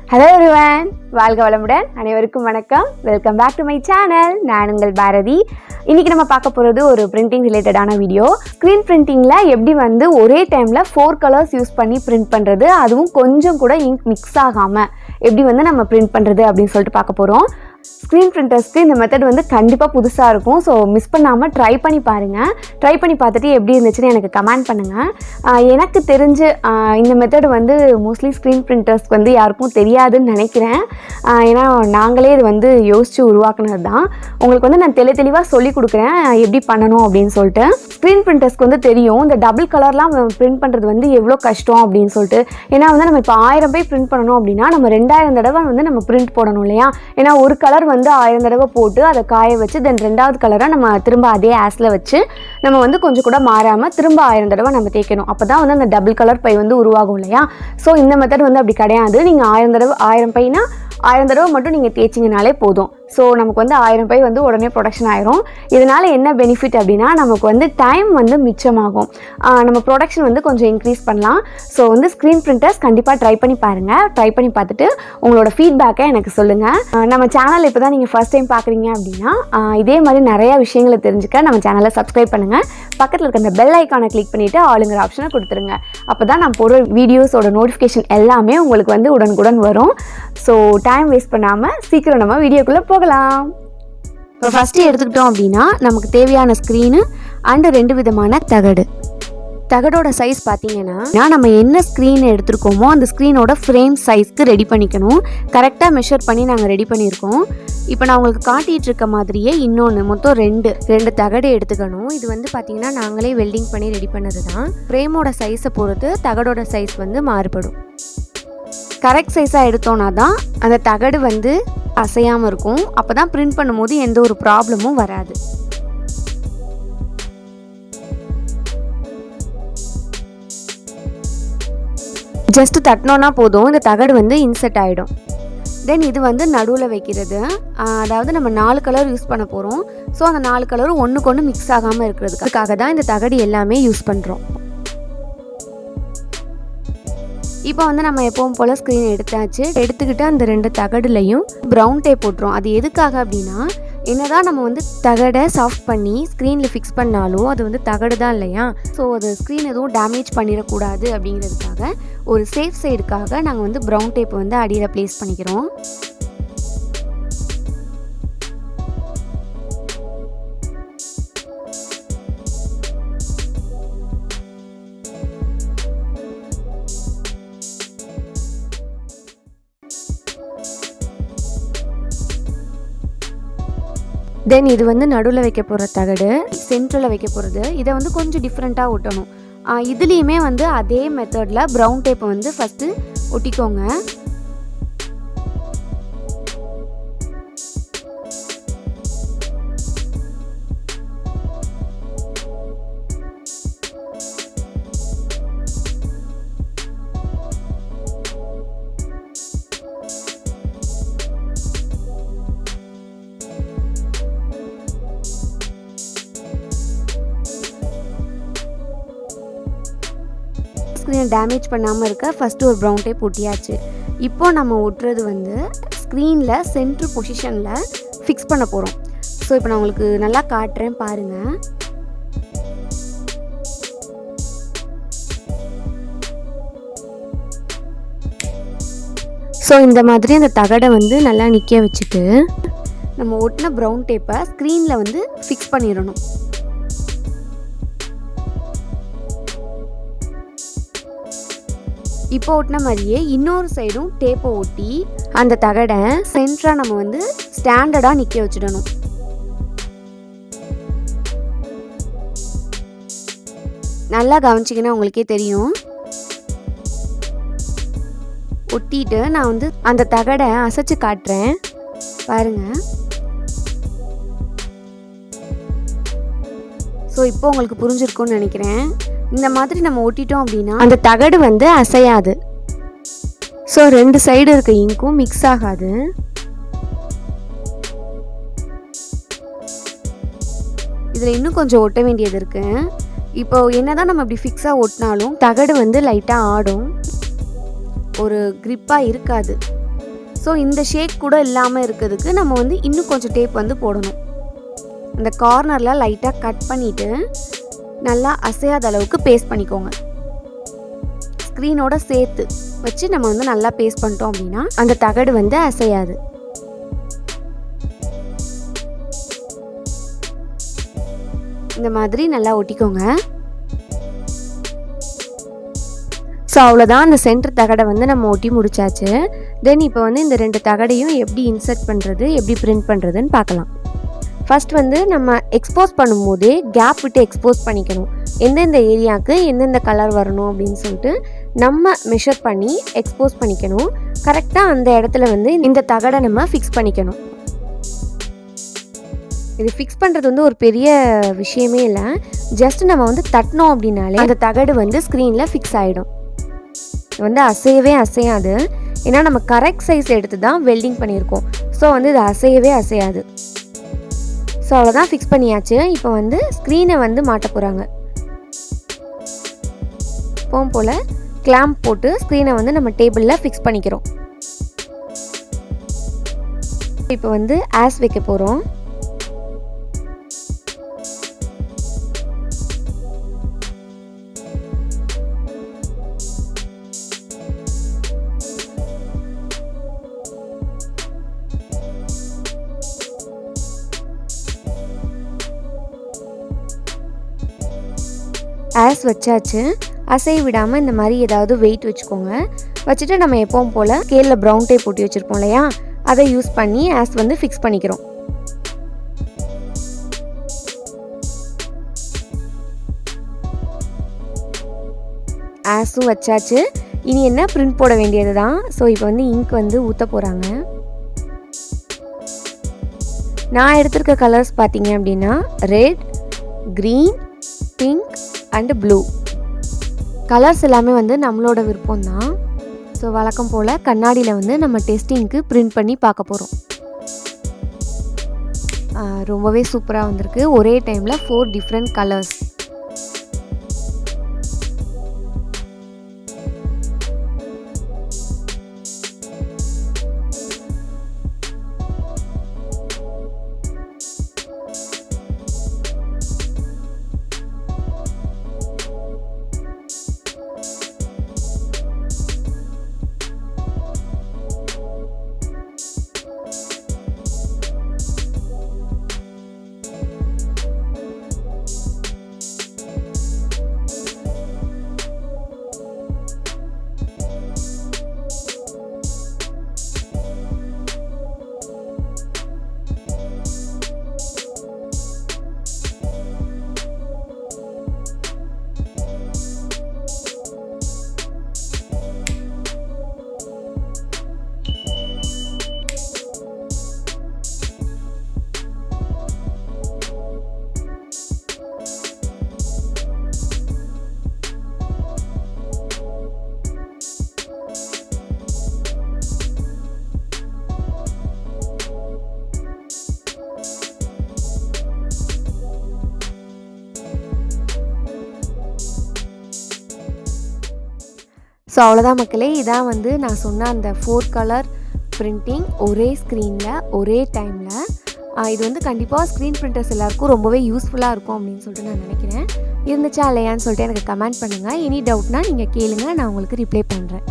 Hello everyone, வாழ்க வளமுடன். அனைவருக்கும் வணக்கம். Welcome back to my channel. நான் உங்கள் பாரதி. இன்றைக்கி நம்ம பார்க்க போகிறது ஒரு பிரிண்டிங் ரிலேட்டடான வீடியோ. ஸ்க்ரீன் பிரிண்டிங்கில் எப்படி ஒரே டைமில் 4 கலர்ஸ் யூஸ் பண்ணி பிரிண்ட் பண்ணுறது, அதுவும் கொஞ்சம் கூட இங்க் மிக்ஸ் ஆகாமல் எப்படி நம்ம பிரிண்ட் பண்ணுறது அப்படின்னு சொல்லிட்டு பார்க்க போகிறோம். ஸ்க்ரீன் பிரிண்டர்ஸ்க்கு இந்த மெத்தட் கண்டிப்பாக புதுசாக இருக்கும். ஸோ மிஸ் பண்ணாமல் ட்ரை பண்ணி பாருங்கள். ட்ரை பண்ணி பார்த்துட்டு எப்படி இருந்துச்சுன்னு எனக்கு கமெண்ட் பண்ணுங்கள். எனக்கு தெரிஞ்சு இந்த மெத்தட் மோஸ்ட்லி ஸ்க்ரீன் பிரிண்டர்ஸ்க்கு யாருக்கும் தெரியாதுன்னு நினைக்கிறேன். ஏன்னா நாங்களே இது யோசித்து உருவாக்குனது தான். உங்களுக்கு நான் தெளிவாக சொல்லி கொடுக்குறேன் எப்படி பண்ணணும் அப்படின்னு சொல்லிட்டு. ஸ்க்ரீன் பிரிண்டர்ஸ்க்கு தெரியும் இந்த டபுள் கலர்லாம் பிரிண்ட் பண்ணுறது எவ்வளோ கஷ்டம் அப்படின்னு சொல்லிட்டு. ஏன்னா நம்ம இப்போ 1000 பேர் பிரிண்ட் பண்ணணும் அப்படின்னா நம்ம 2000 தடவை நம்ம பிரிண்ட் போடணும் இல்லையா. ஏன்னா ஒரு கலர் 1000 தடவை போட்டு அதை காய வச்சு தென் 2வது கலரை நம்ம திரும்ப அதே ஆஸில் வச்சு நம்ம கொஞ்சம் கூட மாறாமல் திரும்ப 1000 தடவை நம்ம தேய்க்கணும். அப்போ தான் அந்த டபுள் கலர் பை உருவாகும் இல்லையா. ஸோ இந்த மெத்தட் அப்படி கிடையாது. நீங்கள் 1000 பைனா 1000 தடவை மட்டும் நீங்கள் தேய்ச்சிங்கனாலே போதும். ஸோ நமக்கு 1000 பை உடனே ப்ரொடக்ஷன் ஆயிரும். இதனால் என்ன பெனிஃபிட் அப்படின்னா நமக்கு டைம் மிச்சமாகும். நம்ம ப்ரொடக்ஷன் கொஞ்சம் இன்க்ரீஸ் பண்ணலாம். ஸோ ஸ்க்ரீன் பிரிண்டர்ஸ் கண்டிப்பாக ட்ரை பண்ணி பாருங்கள். ட்ரை பண்ணி பார்த்துட்டு உங்களோட ஃபீட்பேக்கை எனக்கு சொல்லுங்கள். நம்ம சேனல் இப்போ தான் நீங்கள் ஃபர்ஸ்ட் டைம் பார்க்குறீங்க அப்படின்னா இதே மாதிரி நிறையா விஷயங்களை தெரிஞ்சுக்க நம்ம சேனலை சப்ஸ்கிரைப் பண்ணுங்கள். பக்கத்தில் இருக்க அந்த பெல் ஐக்கானை கிளிக் பண்ணிவிட்டு ஆளுங்கிற ஆப்ஷனை கொடுத்துருங்க. அப்போ தான் நான் போடுற வீடியோஸோட நோட்டிஃபிகேஷன் எல்லாமே உங்களுக்கு உடனுக்குடன் வரும். ஸோ டைம் வேஸ்ட் பண்ணாமல் சீக்கிரம் நம்ம வீடியோக்குள்ளே போகலாம். இப்போ ஃபஸ்ட்டு எடுத்துக்கிட்டோம் அப்படின்னா நமக்கு தேவையான ஸ்க்ரீனு அண்டு 2 விதமான தகடோட சைஸ் பார்த்தீங்கன்னா நம்ம என்ன ஸ்க்ரீன் எடுத்துருக்கோமோ அந்த ஸ்க்ரீனோட ஃப்ரேம் சைஸ்க்கு ரெடி பண்ணிக்கணும். கரெக்டாக மெஷர் பண்ணி நாங்கள் ரெடி பண்ணியிருக்கோம். இப்போ நான் உங்களுக்கு காட்டிகிட்டு இருக்க மாதிரியே இன்னொன்று மொத்தம் ரெண்டு தகடு எடுத்துக்கணும். இது பார்த்தீங்கன்னா நாங்களே வெல்டிங் பண்ணி ரெடி பண்ணது தான். ஃப்ரேமோட சைஸை பொறுத்து தகடோட சைஸ் மாறுபடும். கரெக்ட் சைஸாக எடுத்தோன்னா தான் அந்த தகடு அசையாமல் இருக்கும். அப்போ தான் பிரிண்ட் பண்ணும்போது எந்த ஒரு ப்ராப்ளமும் வராது. ஜஸ்ட் தட்டினோன்னா போதும், இந்த தகடு இன்செர்ட் ஆகிடும். தென் இது நடுவில் வைக்கிறது. அதாவது நம்ம 4 கலர் யூஸ் பண்ண போகிறோம். ஸோ அந்த 4 கலரும் ஒன்றுக்கு ஒன்று மிக்ஸ் ஆகாமல் இருக்கிறதுக்காக தான் இந்த தகடு எல்லாமே யூஸ் பண்ணுறோம். இப்போ நம்ம எப்பவும் போல் ஸ்க்ரீன் எடுத்துக்கிட்டு அந்த 2 தகடுலையும் ப்ரௌன் டேப் போட்டுரும். அது எதுக்காக அப்படின்னா என்னதான் நம்ம தகடை சாஃப்ட் பண்ணி ஸ்க்ரீனில் ஃபிக்ஸ் பண்ணாலும் அது தகடு தான் இல்லையா. ஸோ அது ஸ்க்ரீன் எதுவும் டேமேஜ் பண்ணிடக்கூடாது அப்படிங்கிறதுக்காக ஒரு சேஃப் சைடுக்காக நாங்கள் ப்ரௌன் டேப் அடியில் ப்ளேஸ் பண்ணிக்கிறோம். தென் இது நடுவில் வைக்க போகிற தகடு, சென்டரில் வைக்க போகிறது. இதை கொஞ்சம் டிஃப்ரெண்ட்டாக ஒட்டணும். இதுலேயுமே அதே மெத்தடில் ப்ரௌன் டேப்பை ஃபஸ்ட்டு ஒட்டிக்கோங்க. ஸ்க்ரீனை டேமேஜ் பண்ணாமல் இருக்க ஃபஸ்ட்டு ஒரு ப்ரௌன் டேப் ஒட்டியாச்சு. இப்போ நம்ம ஒட்டுறது ஸ்க்ரீனில் சென்ட்ரு பொசிஷனில் ஃபிக்ஸ் பண்ண போகிறோம். ஸோ இப்போ நான் உங்களுக்கு நல்லா காட்டுறேன் பாருங்கள். ஸோ இந்த மாதிரி அந்த தகடை நல்லா நிற்க வச்சுட்டு நம்ம ஒட்டின ப்ரௌன் டேப்பை ஸ்க்ரீனில் ஃபிக்ஸ் பண்ணிடணும். இப்போ ஒட்டின மாதிரியே இன்னொரு சைடும் டேப்பை ஒட்டி அந்த தகடை சென்டராக நம்ம ஸ்டாண்டர்டாக நிற்க வச்சிடணும். நல்லா கவனிச்சிங்கன்னா உங்களுக்கே தெரியும். ஒட்டிட்டு நான் அந்த தகடை அசைச்சு காட்டுறேன் பாருங்கள். ஸோ இப்போ உங்களுக்கு புரிஞ்சிருக்கும்னு நினைக்கிறேன். இந்த மாதிரி நம்ம ஒட்டிட்டோம் அப்படின்னா அந்த தகடு அசையாது. ஸோ 2 சைடு இருக்க இங்கும் மிக்ஸ் ஆகாது. இதில் இன்னும் கொஞ்சம் ஒட்ட வேண்டியது இருக்குது. இப்போ என்னதான் நம்ம இப்படி ஃபிக்ஸாக ஒட்டினாலும் தகடு லைட்டாக ஆடும். ஒரு கிரிப்பாக இருக்காது. ஸோ இந்த ஷேக் கூட இல்லாமல் இருக்கிறதுக்கு நம்ம வந்து இன்னும் கொஞ்சம் டேப் வந்து போடணும். இந்த கார்னரில் லைட்டாக கட் பண்ணிவிட்டு நல்லா அசையாத அளவுக்கு பேஸ்ட் பண்ணிக்கோங்க. ஸ்க்ரீனோட சேர்த்து வச்சு நம்ம வந்து நல்லா பேஸ்ட் பண்ணிட்டோம் அப்படின்னா அந்த தகடு வந்து அசையாது. இந்த மாதிரி நல்லா ஒட்டிக்கோங்க. ஸோ அவ்வளோதான், அந்த சென்டர் தகடை வந்து நம்ம ஒட்டி முடிச்சாச்சு. தென் இப்போ வந்து இந்த 2 தகடையும் எப்படி இன்சர்ட் பண்ணுறது, எப்படி பிரிண்ட் பண்ணுறதுன்னு பார்க்கலாம். ஃபர்ஸ்ட் வந்து நம்ம எக்ஸ்போஸ் பண்ணும்போதே கேப் விட்டு எக்ஸ்போஸ் பண்ணிக்கணும். எந்தெந்த ஏரியாவுக்கு எந்தெந்த கலர் வரணும் அப்படின்னு சொல்லிட்டு நம்ம மெஷர் பண்ணி எக்ஸ்போஸ் பண்ணிக்கணும். கரெக்டாக அந்த இடத்துல வந்து இந்த தகடை நம்ம ஃபிக்ஸ் பண்ணிக்கணும். இது ஃபிக்ஸ் பண்ணுறது வந்து ஒரு பெரிய விஷயமே இல்லை. ஜஸ்ட் நம்ம வந்து தட்டினோம் அப்படின்னாலே அந்த தகடு வந்து ஸ்க்ரீனில் ஃபிக்ஸ் ஆகிடும். இது வந்து அசையவே அசையாது. ஏன்னா நம்ம கரெக்ட் சைஸ் எடுத்து தான் வெல்டிங் பண்ணியிருக்கோம். ஸோ வந்து இது அசையவே அசையாது. ஸோ அவ்வளோதான், ஃபிக்ஸ் பண்ணியாச்சு. இப்போ வந்து ஸ்க்ரீனை வந்து மாட்ட போகிறாங்க. எப்பவும் போல் கிளாம்ப் போட்டு ஸ்க்ரீனை வந்து நம்ம டேபிளில் ஃபிக்ஸ் பண்ணிக்கிறோம். இப்போ வந்து ஆஸ் வைக்க போகிறோம். ஆஸ் வச்சாச்சு. அசைய விடாமல் இந்த மாதிரி ஏதாவது வெயிட் வச்சுக்கோங்க. வச்சுட்டு நம்ம எப்பவும் போல் ஸ்கேலில் ப்ரௌன் டேப் போட்டு வச்சுருப்போம் இல்லையா, அதை யூஸ் பண்ணி ஆஸ் வந்து ஃபிக்ஸ் பண்ணிக்கிறோம். ஆஸும் வச்சாச்சு. இனி என்ன, பிரிண்ட் போட வேண்டியது தான். ஸோ இப்போ வந்து இங்க் வந்து ஊற்ற போகிறாங்க. நான் எடுத்திருக்க கலர்ஸ் பார்த்தீங்க அப்படின்னா red, green, pink and blue. Colours எல்லாமே வந்து நம்மளோட விருப்பம் தான். ஸோ வழக்கம் போல் கண்ணாடியில் வந்து நம்ம டெஸ்டிங்க்கு பிரிண்ட் பண்ணி பார்க்க போகிறோம். ரொம்பவே சூப்பராக வந்திருக்கு. ஒரே டைமில் 4 டிஃப்ரெண்ட் கலர்ஸ். ஸோ அவ்வளோதான் மக்களே, இதான் வந்து நான் சொன்ன அந்த 4 கலர் பிரிண்டிங் ஒரே ஸ்க்ரீனில் ஒரே டைமில். இது வந்து கண்டிப்பாக ஸ்க்ரீன் பிரிண்டர்ஸ் எல்லாருக்கும் ரொம்பவே யூஸ்ஃபுல்லாக இருக்கும் அப்படின்னு சொல்லிட்டு நான் நினைக்கிறேன். இருந்துச்சா இல்லையான்னு சொல்லிட்டு எனக்கு கமெண்ட் பண்ணுங்கள். எனி டவுட்னா நீங்கள் கேளுங்க, நான் உங்களுக்கு ரிப்ளை பண்ணுறேன்.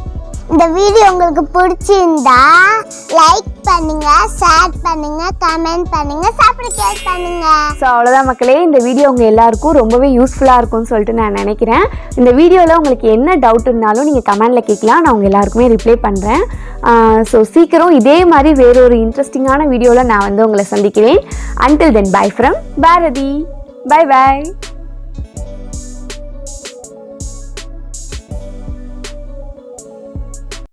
இந்த வீடியோ உங்களுக்கு பிடிச்சிருந்தா லைக் பண்ணுங்க, ஷேர் பண்ணுங்க, கமெண்ட் பண்ணுங்க, சப்ஸ்கிரைப் பண்ணுங்க. ஸோ அவ்வளோதான் மக்களே, இந்த வீடியோ உங்கள் எல்லாருக்கும் ரொம்பவே யூஸ்ஃபுல்லாக இருக்கும்னு சொல்லிட்டு நான் நினைக்கிறேன். இந்த வீடியோவில் உங்களுக்கு என்ன டவுட் இருந்தாலும் நீங்கள் கமெண்டில் கேட்கலாம், நான் உங்கள் எல்லாருக்குமே ரிப்ளை பண்ணுறேன். ஸோ சீக்கிரம் இதே மாதிரி வேறொரு இன்ட்ரெஸ்டிங்கான வீடியோவில் நான் வந்து உங்களை சந்திக்கிறேன். Until then, bye from Bharathi. Bye bye.